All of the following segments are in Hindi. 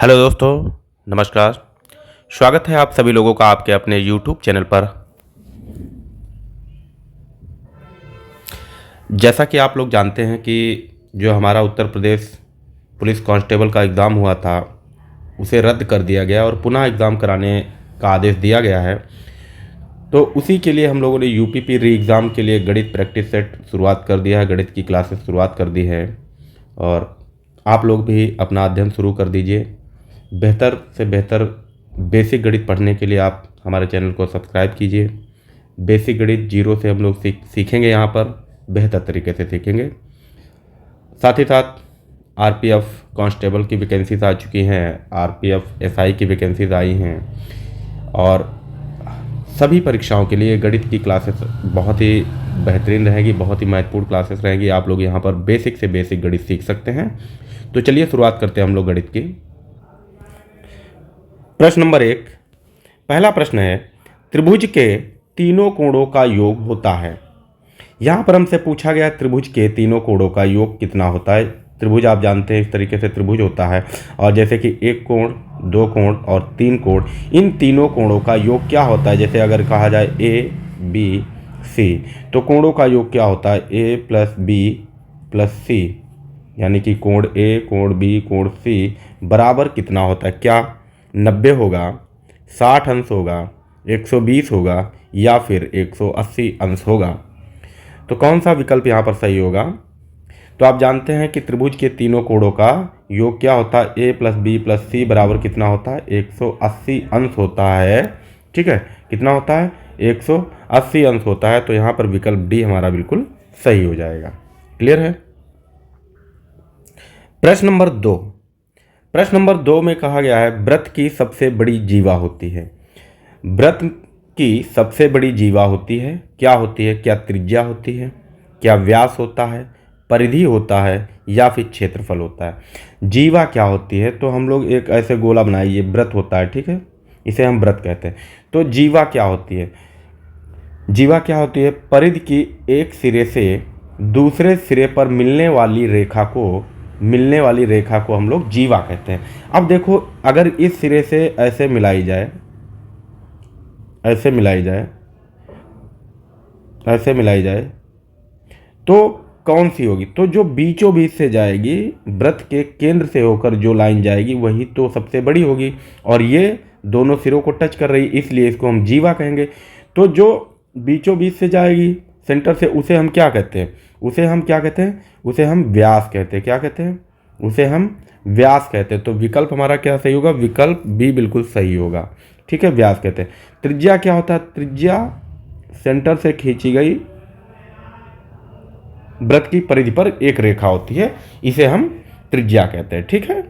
हेलो दोस्तों, नमस्कार। स्वागत है आप सभी लोगों का आपके अपने YouTube चैनल पर। जैसा कि आप लोग जानते हैं कि जो हमारा उत्तर प्रदेश पुलिस कांस्टेबल का एग्ज़ाम हुआ था उसे रद्द कर दिया गया और पुनः एग्ज़ाम कराने का आदेश दिया गया है। तो उसी के लिए हम लोगों ने यूपीपी री एग्ज़ाम के लिए गणित प्रैक्टिस सेट शुरुआत कर दिया है, गणित की क्लासेस शुरुआत कर दी है और आप लोग भी अपना अध्ययन शुरू कर दीजिए। बेहतर से बेहतर बेसिक गणित पढ़ने के लिए आप हमारे चैनल को सब्सक्राइब कीजिए। बेसिक गणित जीरो से हम लोग सीखेंगे, यहाँ पर बेहतर तरीके से सीखेंगे। साथ ही साथ आरपीएफ कांस्टेबल की वैकेंसीज आ चुकी हैं, आरपीएफ एसआई की वैकेंसीज आई हैं और सभी परीक्षाओं के लिए गणित की क्लासेस बहुत ही बेहतरीन रहेगी, बहुत ही महत्वपूर्ण क्लासेस रहेंगी। आप लोग यहाँ पर बेसिक से बेसिक गणित सीख सकते हैं। तो चलिए शुरुआत करते हैं हम लोग गणित की। प्रश्न नंबर 1, पहला प्रश्न है, त्रिभुज के तीनों कोणों का योग होता है। यहाँ पर हमसे पूछा गया त्रिभुज के तीनों कोणों का योग कितना होता है। त्रिभुज आप जानते हैं इस तरीके से त्रिभुज होता है और जैसे कि एक कोण, दो कोण और तीन कोण, इन तीनों कोणों का योग क्या होता है। जैसे अगर कहा जाए ए बी सी, तो कोणों का योग क्या होता है, ए प्लस बी प्लस सी, यानी कि कोण ए कोण बी कोण सी बराबर कितना होता है। क्या 90 होगा, 60 अंश होगा, 120 होगा या फिर 180 अंश होगा। तो कौन सा विकल्प यहाँ पर सही होगा। तो आप जानते हैं कि त्रिभुज के तीनों कोणों का योग क्या होता है, ए प्लस बी प्लस सी बराबर कितना होता है, 180 अंश होता है। ठीक है, कितना होता है, 180 अंश होता है। तो यहाँ पर विकल्प डी हमारा बिल्कुल सही हो जाएगा। क्लियर है। प्रश्न नंबर 2, प्रश्न नंबर 2 में कहा गया है वृत्त की सबसे बड़ी जीवा होती है। वृत्त की सबसे बड़ी जीवा होती है, क्या होती है, क्या त्रिज्या होती है, क्या व्यास होता है, परिधि होता है या फिर क्षेत्रफल होता है। जीवा क्या होती है, तो हम लोग एक ऐसे गोला बनाइए, वृत्त होता है, ठीक है, इसे हम वृत्त कहते हैं। तो जीवा क्या होती है, जीवा क्या होती है, परिधि की एक सिरे से दूसरे सिरे पर मिलने वाली रेखा को हम लोग जीवा कहते हैं। अब देखो, अगर इस सिरे से ऐसे मिलाई जाए, ऐसे मिलाई जाए तो कौन सी होगी, तो जो बीचों बीच से जाएगी, वृत्त के केंद्र से होकर जो लाइन जाएगी वही तो सबसे बड़ी होगी और ये दोनों सिरों को टच कर रही, इसलिए इसको हम जीवा कहेंगे। तो जो बीचों बीच से जाएगी सेंटर से, उसे हम क्या कहते हैं, उसे हम व्यास कहते हैं। क्या कहते हैं, उसे हम व्यास कहते हैं। तो विकल्प हमारा क्या सही होगा, विकल्प बी बिल्कुल सही होगा। ठीक है, व्यास कहते हैं। त्रिज्या क्या होता है, त्रिज्या सेंटर से खींची गई वृत्त की परिधि पर एक रेखा होती है, इसे हम त्रिज्या कहते हैं। ठीक है,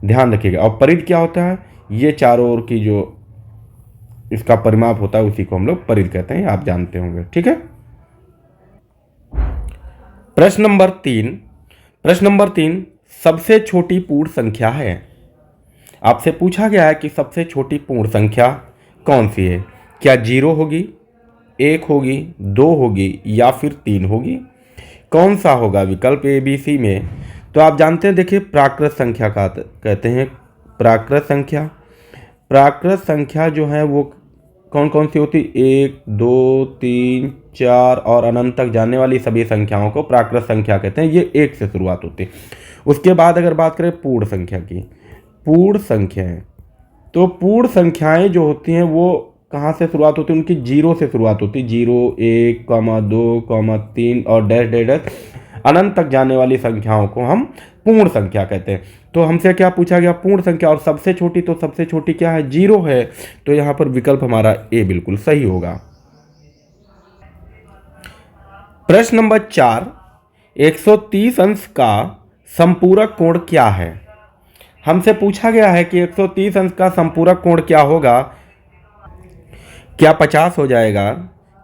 ध्यान रखिएगा। और परिधि क्या होता है, ये चारों ओर की जो इसका परिमाप होता है उसी को हम लोग परिधि कहते हैं, आप जानते होंगे। ठीक है। प्रश्न नंबर 3, सबसे छोटी पूर्ण संख्या है। आपसे पूछा गया है कि सबसे छोटी पूर्ण संख्या कौन सी है, क्या 0 होगी, 1 होगी, 2 होगी या फिर 3 होगी। कौन सा होगा विकल्प ए बी सी में। तो आप जानते हैं, देखिए प्राकृत संख्या का कहते हैं, प्राकृत संख्या जो है वो कौन कौन सी होती, 1 2 3 4 और अनंत तक जाने वाली सभी संख्याओं को प्राकृत संख्या कहते हैं। ये 1 से शुरुआत होती है। उसके बाद अगर बात करें पूर्ण संख्या की, पूर्ण संख्याएं, तो पूर्ण संख्याएं जो होती हैं वो कहाँ से शुरुआत होती है, उनकी 0 से शुरुआत होती है। 0 1 2 3 और डैश डैश डैश अनंत तक जाने वाली संख्याओं को हम पूर्ण संख्या कहते हैं। तो हमसे क्या पूछा गया, पूर्ण संख्या, और सबसे छोटी, तो सबसे छोटी क्या है, 0 है। तो यहाँ पर विकल्प हमारा ए बिल्कुल सही होगा। प्रश्न नंबर 4, 130 अंश का संपूरक कोण क्या है। हमसे पूछा गया है कि 130 अंश का संपूरक कोण क्या होगा। क्या 50 हो जाएगा,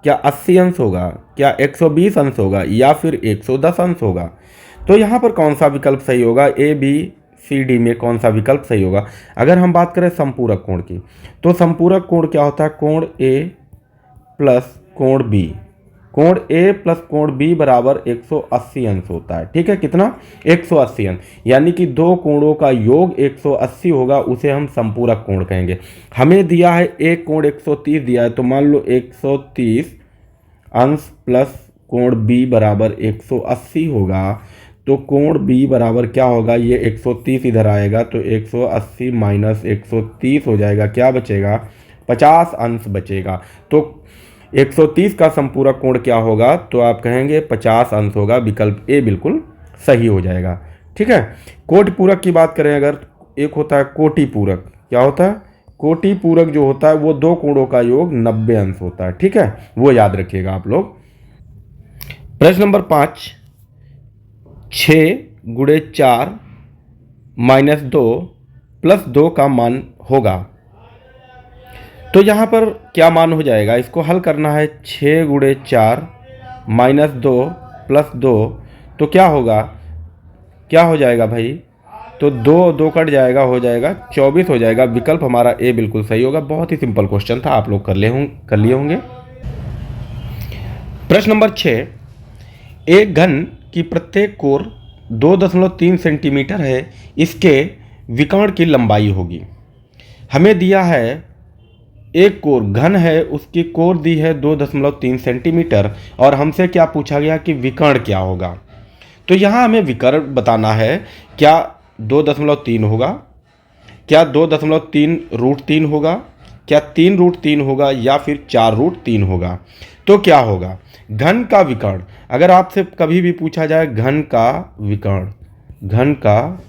क्या 80 अंश होगा, क्या 120 अंश होगा या फिर 110 अंश होगा। तो यहाँ पर कौन सा विकल्प सही होगा, ए बी सी डी में कौन सा विकल्प सही होगा। अगर हम बात करें संपूरक कोण की, तो संपूरक कोण क्या होता है, कोण ए प्लस कोण बी कोण ए प्लस कोण बी बराबर 180 अंश होता है। ठीक है, कितना? 180 अंश, यानी कि दो कोणों का योग 180 होगा, उसे हम संपूरक कोण कहेंगे। हमें दिया है एक कोण 130 दिया है, तो मान लो 130 अंश प्लस कोण बी बराबर 180 होगा। तो कोण बी बराबर क्या होगा? ये 130 इधर आएगा तो 180 माइनस 130 हो जाएगा, क्या बचेगा? 50 अंश बचेगा। तो 130 का संपूरक कोण क्या होगा? तो आप कहेंगे 50 अंश होगा, विकल्प ए बिल्कुल सही हो जाएगा। ठीक है, कोटि पूरक की बात करें अगर, एक होता है कोटि पूरक। क्या होता है? कोटि पूरक जो होता है वो दो कोणों का योग 90 अंश होता है। ठीक है, वो याद रखिएगा आप लोग। प्रश्न नंबर 5, 6 गुणे 4 माइनस 2 प्लस 2 का मान होगा। तो यहाँ पर क्या मान हो जाएगा? इसको हल करना है। 6 गुणे 4 माइनस 2 प्लस 2, तो क्या होगा? क्या हो जाएगा भाई? तो 2 कट जाएगा, हो जाएगा 24 हो जाएगा। विकल्प हमारा ए बिल्कुल सही होगा। बहुत ही सिंपल क्वेश्चन था, आप लोग कर लिए होंगे। प्रश्न नंबर 6, एक घन की प्रत्येक कोर 2.3 सेंटीमीटर है, इसके विकर्ण की लंबाई होगी। हमें दिया है एक कोर घन है, उसकी कोर दी है 2.3 सेंटीमीटर, और हमसे क्या पूछा गया कि विकर्ण क्या होगा। तो यहाँ हमें विकर्ण बताना है। क्या 2.3 होगा? क्या 2.3 रूट 3 होगा? क्या 3 रूट 3 होगा? या फिर 4 रूट 3 होगा? तो क्या होगा? घन का विकर्ण, अगर आपसे कभी भी पूछा जाए घन का विकर्ण, घन का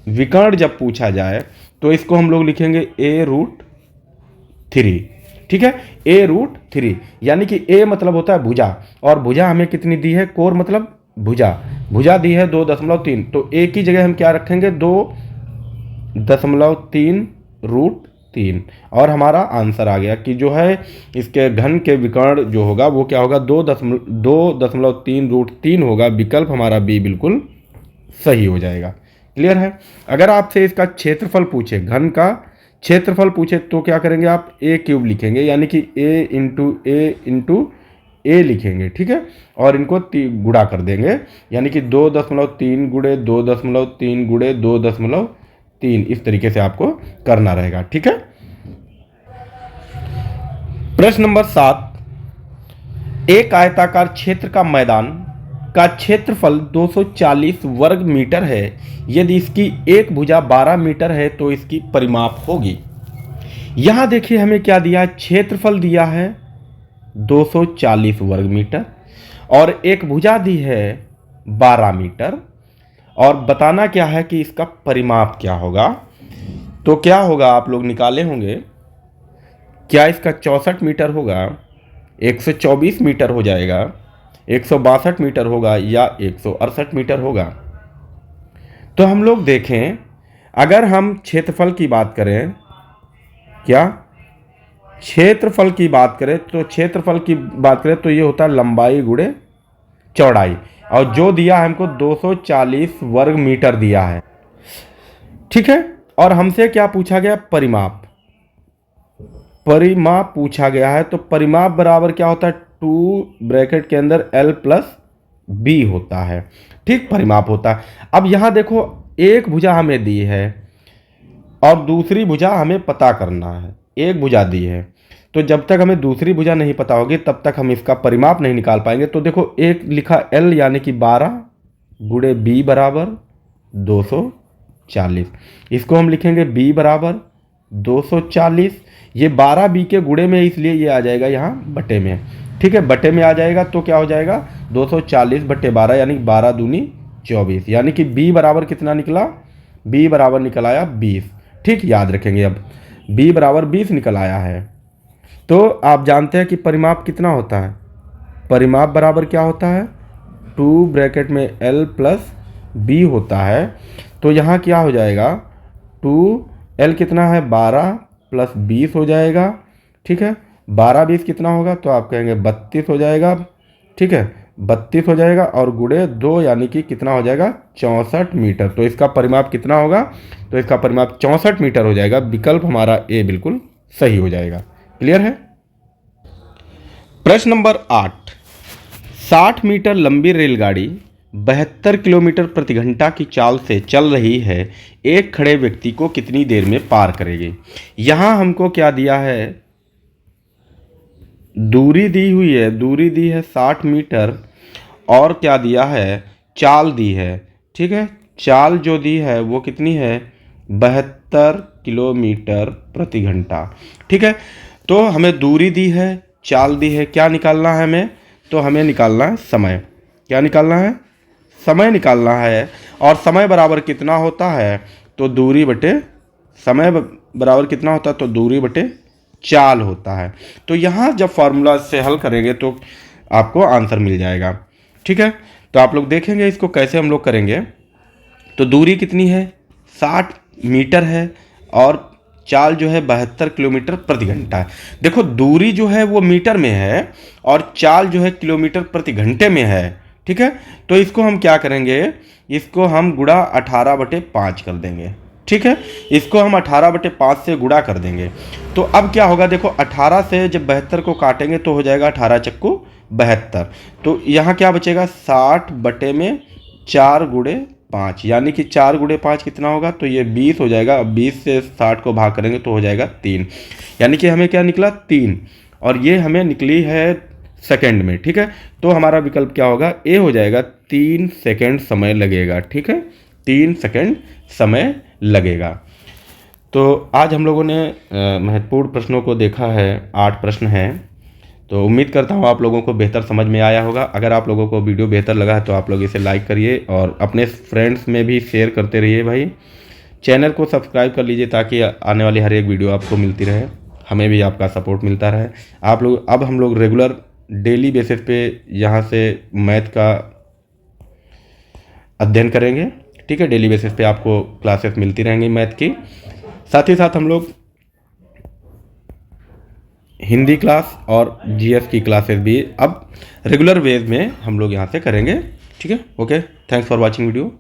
विकर्ण जब पूछा जाए तो इसको हम लोग लिखेंगे ए रूट 3। ठीक है, ए रूट 3, यानी कि ए मतलब होता है भुजा, और भुजा हमें कितनी दी है? कोर मतलब भुजा, भुजा दी है 2.3, तो ए की जगह हम क्या रखेंगे? 2.3 रूट 3, और हमारा आंसर आ गया कि जो है इसके घन के विकर्ण जो होगा वो क्या होगा? 2.3 रूट 3 होगा। विकल्प हमारा बी बिल्कुल सही हो जाएगा। क्लियर है? अगर आपसे इसका क्षेत्रफल पूछे, घन का क्षेत्रफल पूछे, तो क्या करेंगे आप? ए क्यूब लिखेंगे, यानी कि ए इंटू ए लिखेंगे। ठीक है, और इनको गुणा कर देंगे, यानी कि 2.3 गुणे 2.3 गुणे 2.3, इस तरीके से आपको करना रहेगा। ठीक है, प्रश्न नंबर 7, एक आयताकार क्षेत्र का मैदान का क्षेत्रफल 240 वर्ग मीटर है। यदि इसकी एक भुजा 12 मीटर है तो इसकी परिमाप होगी। यहां देखिए हमें क्या दिया? क्षेत्रफल दिया है 240 वर्ग मीटर, और एक भुजा दी है 12 मीटर, और बताना क्या है कि इसका परिमाप क्या होगा। तो क्या होगा? आप लोग निकाले होंगे। क्या इसका 64 मीटर होगा, 124 मीटर हो जाएगा, 162 मीटर होगा, या 168 मीटर होगा? तो हम लोग देखें, अगर हम क्षेत्रफल की बात करें, क्या क्षेत्रफल की बात करें, तो क्षेत्रफल की बात करें तो ये होता है लंबाई गुणे चौड़ाई, और जो दिया है हमको 240 वर्ग मीटर दिया है। ठीक है, और हमसे क्या पूछा गया? परिमाप। परिमाप पूछा गया है, तो परिमाप बराबर क्या होता है? 2 ब्रैकेट के अंदर L प्लस बी होता है। ठीक, परिमाप होता है। अब यहाँ देखो, एक भुजा हमें दी है और दूसरी भुजा हमें पता करना है। एक भुजा दी है, तो जब तक हमें दूसरी भुजा नहीं पता होगी तब तक हम इसका परिमाप नहीं निकाल पाएंगे। तो देखो, एक लिखा L यानी कि 12 गुणे B बराबर 240, इसको हम लिखेंगे B बराबर 240। ये 12 B के गुणे में, इसलिए ये आ जाएगा यहाँ बटे में। ठीक है, बटे में आ जाएगा तो क्या हो जाएगा? 240 बटे 12, यानी 12 दूनी 24, यानी कि B बराबर कितना निकला? B बराबर निकल आया 20। ठीक, याद रखेंगे। अब B बराबर 20 निकल आया है, तो आप जानते हैं कि परिमाप कितना होता है? परिमाप बराबर क्या होता है? 2 ब्रैकेट में L प्लस B होता है। तो यहाँ क्या हो जाएगा? 2L कितना है? 12 प्लस 20 हो जाएगा। ठीक है, 12 20 कितना होगा? तो आप कहेंगे 32 हो जाएगा। ठीक है, 32 हो जाएगा, और गुणे 2 यानी कि कितना हो जाएगा? 64 मीटर। तो इसका परिमाप कितना होगा? तो इसका परिमाप 64 मीटर हो जाएगा। विकल्प हमारा ए बिल्कुल सही हो जाएगा। क्लियर है? प्रश्न नंबर 8, 60 मीटर लंबी रेलगाड़ी 72 किलोमीटर प्रति घंटा की चाल से चल रही है, एक खड़े व्यक्ति को कितनी देर में पार करेगी। यहाँ हमको क्या दिया है, दूरी दी हुई है, दूरी दी है 60 मीटर और क्या दिया है, चाल दी है। ठीक है, चाल जो दी है वो कितनी है, 72 किलोमीटर प्रति घंटा। ठीक है, तो हमें दूरी दी है, चाल दी है, क्या निकालना है हमें, तो हमें निकालना है समय। क्या निकालना है, समय निकालना है। और समय बराबर कितना होता है, तो दूरी बटे समय बराबर कितना होता है, तो दूरी बटे चाल होता है। तो यहाँ जब फार्मूला से हल करेंगे तो आपको आंसर मिल जाएगा। ठीक है, तो आप लोग देखेंगे इसको कैसे हम लोग करेंगे। तो दूरी कितनी है, 60 मीटर है और चाल जो है 72 किलोमीटर प्रति घंटा है। देखो दूरी जो है वो मीटर में है और चाल जो है किलोमीटर प्रति घंटे में है। ठीक है, तो इसको हम क्या करेंगे, इसको हम गुणा 18/5 कर देंगे। ठीक है, इसको हम 18/5 से गुणा कर देंगे। तो अब क्या होगा, देखो 18 से जब 72 को काटेंगे तो हो जाएगा 18 चक्कू 72। तो यहाँ क्या बचेगा, 60/4 × 5, यानी कि 4 × 5 कितना होगा, तो ये 20 हो जाएगा। अब 20 से 60 को भाग करेंगे तो हो जाएगा 3, यानी कि हमें क्या निकला 3, और ये हमें निकली है सेकंड में। ठीक है, तो हमारा विकल्प क्या होगा, ए हो जाएगा, 3 सेकंड समय लगेगा। ठीक है, 3 सेकंड समय लगेगा। तो आज हम लोगों ने महत्वपूर्ण प्रश्नों को देखा है, 8 प्रश्न हैं। तो उम्मीद करता हूँ आप लोगों को बेहतर समझ में आया होगा। अगर आप लोगों को वीडियो बेहतर लगा है तो आप लोग इसे लाइक करिए और अपने फ्रेंड्स में भी शेयर करते रहिए भाई। चैनल को सब्सक्राइब कर लीजिए ताकि आने वाली हर एक वीडियो आपको मिलती रहे, हमें भी आपका सपोर्ट मिलता रहे। आप लोग अब हम लोग रेगुलर डेली बेसिस पे यहाँ से मैथ का अध्ययन करेंगे। ठीक है, डेली बेसिस पे आपको क्लासेस मिलती रहेंगी मैथ की। साथ ही साथ हम लोग हिंदी क्लास और जीएस की क्लासेस भी अब रेगुलर वेज में हम लोग यहाँ से करेंगे। ठीक है, okay, thanks for watching video.